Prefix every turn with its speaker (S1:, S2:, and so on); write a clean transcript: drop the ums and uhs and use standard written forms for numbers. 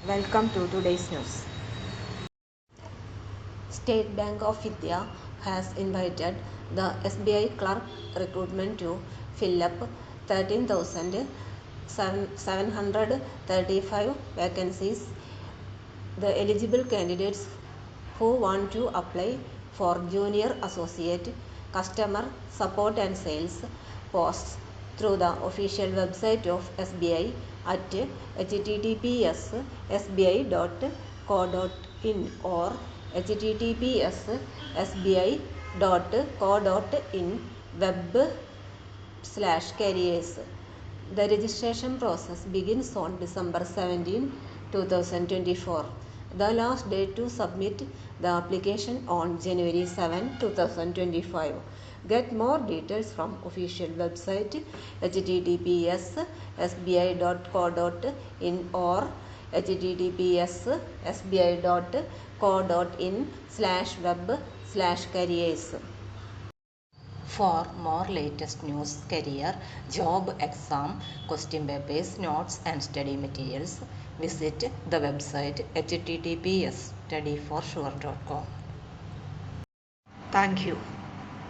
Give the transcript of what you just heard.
S1: Welcome to today's news. State Bank of India has invited the SBI clerk recruitment to fill up 13,735 vacancies. The eligible candidates who want to apply for junior associate, customer support and sales posts through the official website of SBI at https://sbi.co.in or https://sbi.co.in web/careers. The registration process begins on December 17, 2024. The last date to submit the application on January 7, 2025. Get more details from official website https://sbi.co.in or https://sbi.co.in/web/careers.
S2: For more latest news, career, job, exam, question papers, notes and study materials, visit the website https://studyforsure.com. Thank you.